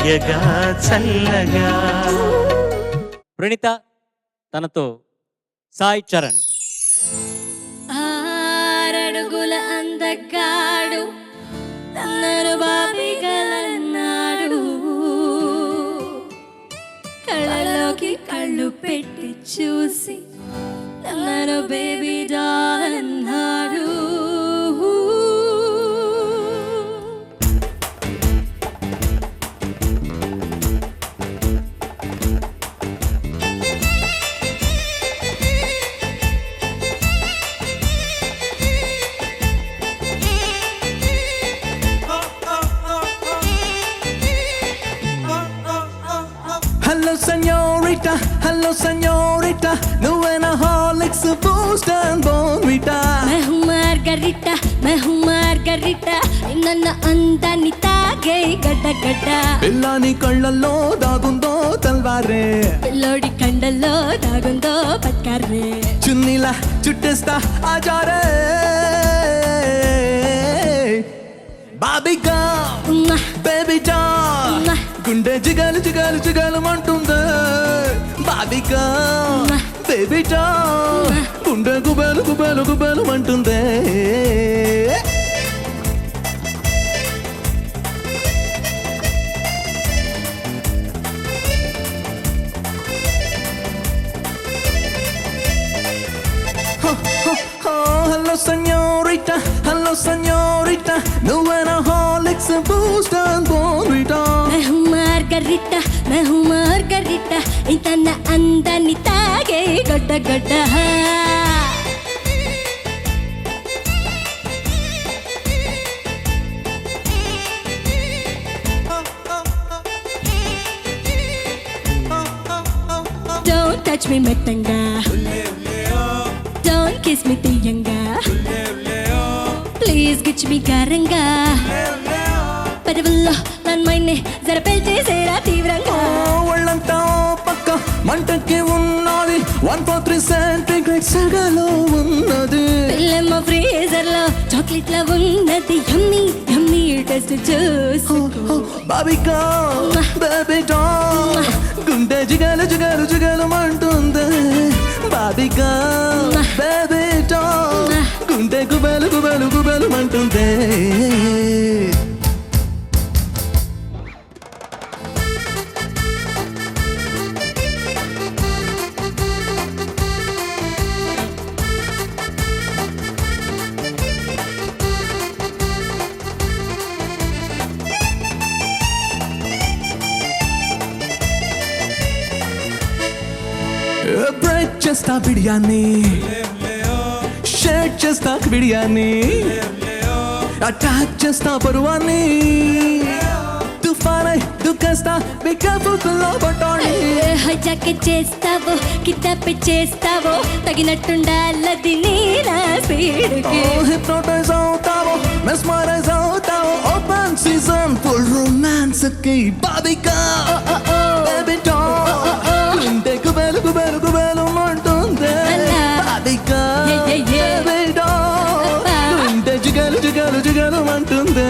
తీయగా చల్లగా. ప్రణీత తనతో సాయి చరణ్. ఆరడుగుల అందగాడు అందరు బాబిగలన్నాడు, కళ్ళలోకి కళ్ళు పెట్టి చూసి అందరు బేబీ డాల్ అన్నాడు. Hello señorita, నువ్వేనా హార్లిక్స్ బూస్ట్ అండ్ బోర్న్విటా? मैं हूँ మార్గరిటా నిన్న అందాన్ని తాగే గడ్డ గడ్డ. పిల్లాని కళ్ళల్లో దాగుందో తల్వారే, పిల్లోడి కండల్లో దాగుందో పట్కారే. చున్నీలా చుట్టేస్తా ఆజారే బాబిగా బేబీ డాల్, గుండె జిగలు జిగలు జిగలు అంటుందే బాబిగా బేబీ డాల్, గుండె గుబేలు గుబేలు గుబేలు అంటుందే. Hello señorita, నువ్వేనా హార్లిక్స్ బూస్ట్ అండ్ బోర్న్విటా? मैं हूँ మార్గరిటా ఇంతన్న అందాన్ని తాగే గడ్డ గడ్డ. Don't touch me మెత్తంగా, don't kiss me తీయంగా, ప్లీజ్ గిచ్ మీ గారంగా, పెదవుల్లో నన్ను మైనే జర పెల్చేసేరా తీవ్రంగా. ఒళ్ళంతా పక్క మంటకి ఉన్నది 143 సెంటిగ్రేడ్ సెగలో ఉన్నది. పిల్లమ్మ ఫ్రీజర్ లో చాక్లెట్ లో ఉన్నది, యమ్మీ యమ్మీ టేస్ట్ చూసుకో. బాబిగా బేబీ డాల్, గుండె జిగలు జిగలు జిగలు అంటుంది బాబిగా బేబీ డాల్, గుండె గుబేలు గుబేలు గుబేలు అంటుంది. బ్రేక్ చేస్తా బిడియాని, షేక్ చేస్తా బిడియాని, అటాక్ చేస్తా పరువాన్ని, తుఫానై దుఃఖేస్తా బి కేర్ఫుల్ పిల్లో బటాని. హైజాక్ చేస్తావో కిడ్నాప్ చేస్తావో తగినట్టుండాలది నీలా స్పీడ్కి. హిప్నోటైజ్ అవుతావో మెస్మరైజ్ అవుతావో, ఓపెన్ సీజన్ ఫుల్ రొమాన్స్ కి బాబిగా బేబీ డాల్, గుండె గుబేలు గుబేలు గుబేలు అంటుంది బాబిగా బేబీ డాల్, గుండె జిగలు జిగలు జిగలు అంటుంది.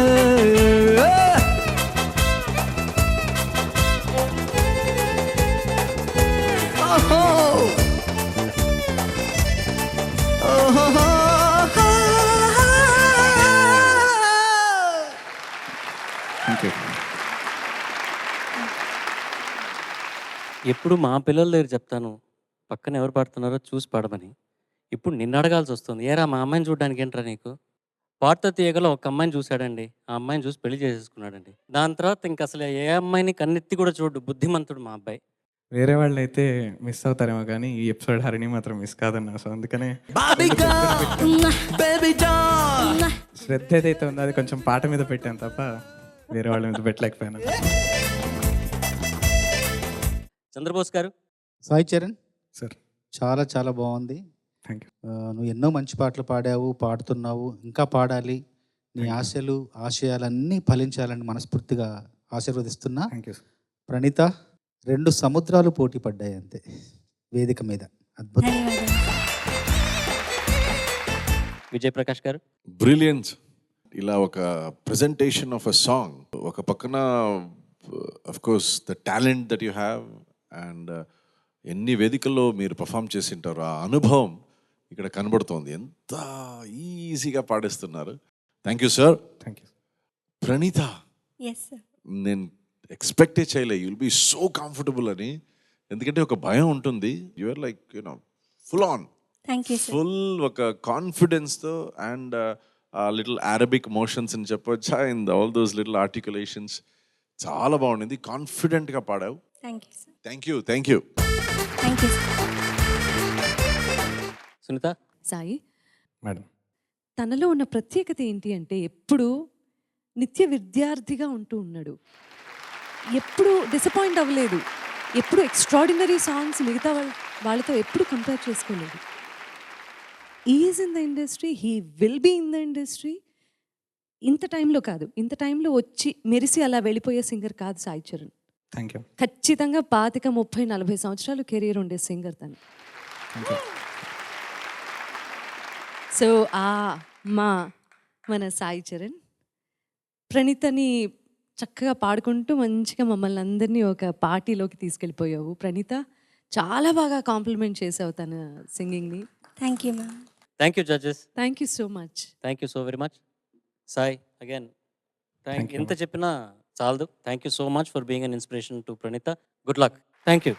ఎప్పుడు మా పిల్లల దగ్గర చెప్తాను పక్కన ఎవరు పాడుతున్నారో చూసి పాడమని. ఇప్పుడు నిన్ను అడగాల్సి వస్తుంది, ఏరా మా అమ్మాయిని చూడడానికి ఏంట్రా నీకు? పాడుతో తీయగల ఒక అమ్మాయిని చూశాడండి, ఆ అమ్మాయిని చూసి పెళ్లి చేసేసుకున్నాడండి. దాని తర్వాత ఇంక అసలు ఏ అమ్మాయిని కన్నెత్తి కూడా చూడు, బుద్ధిమంతుడు మా అబ్బాయి. వేరే వాళ్ళు అయితే మిస్ అవుతారేమో కానీ ఈ ఎపిసోడ్ హరిణి మాత్రం మిస్ కాదన్నా. సో అందుకనే శ్రద్ధ ఏదైతే ఉందో అది కొంచెం పాట మీద పెట్టాను తప్ప వేరే వాళ్ళ మీద పెట్టలేకపోయాను. చంద్రబోస్ గారు. సాయి చరణ్ సార్ చాలా చాలా బాగుంది. Thank you. నువ్వు ఎన్నో మంచి పాటలు పాడావు, పాడుతున్నావు, ఇంకా పాడాలి. నీ ఆశలు ఆశయాలన్నీ ఫలించాలని మనస్ఫూర్తిగా ఆశీర్వదిస్తున్నా. Thank you. ప్రణీత, 2 సముద్రాలు పోటీ పడ్డాయి అంతే వేదిక మీద. అద్భుతం. విజయ్ ప్రకాష్ గారు. బ్రిలియన్స్. ఇలా ఒక ప్రెజెంటేషన్ ఆఫ్ అ సాంగ్, ఒక పక్కన of course the talent that you have and ఎన్ని వేదికల్లో మీరు పర్ఫామ్ చేసి ఉంటారో ఆ అనుభవం ఇక్కడ కనబడుతోంది. ఎంత ఈజీగా పాడేస్తున్నారు. Thank you sir. Thank you. Praneetha, yes sir. నేను ఎక్స్పెక్టే చేయలే you will be so comfortable అని. ఎందుకంటే ఒక భయం ఉంటుంది. You're like you know full on, thank you sir. Full ఒక కాన్ఫిడెన్స్తో అండ్ లిటిల్ అరబిక్ మోషన్స్ అని చెప్పొచ్చా in all those little articulations. చాలా బాగుండింది, కాన్ఫిడెంట్గా పాడావు. Thank you sir. Thank you, thank you. Thank you sir. Sunitha, Sai, madam. తనలో ఉన్న ప్రత్యేకత ఏంటి అంటే ఎప్పుడు నిత్య విద్యార్థిగా ఉంటూ ఉన్నాడు. ఎప్పుడు డిసప్పాయింట్ అవ్వలేదు. ఎప్పుడు ఎక్స్ట్రాడినరీ సాంగ్స్ మిగతా వాళ్ళతో ఎప్పుడు కంపేర్ చేసుకోలేదు. Is in the industry, he will be in the industry. ఇంత టైంలో కాదు, ఇంత టైంలో వచ్చి మెరిసి అలా వెళ్ళిపోయే సింగర్ కాదు సాయి చరణ్. Thank you. ఖచ్చితంగా 25, 30, 40 సంవత్సరాలు కెరీర్ ఉండే సింగర్ తను. Thank you. సో మన సాయి చరణ్ ప్రణీతని చక్కగా పాడుకుంటూ మంచిగా మమ్మల్ని అందరినీ ఒక పార్టీలోకి తీసుకెళ్ళిపోయావు. ప్రణీత, చాలా బాగా కాంప్లిమెంట్ చేసావు తన సింగింగ్ని. Thank you ma'am. Thank you judges. Thank you so much. Thank you so very much. Sai, again Thank you. ఎంత చెప్పినా చాలదు. Thank you so much for being an inspiration to Praneetha. Good luck. Thank you.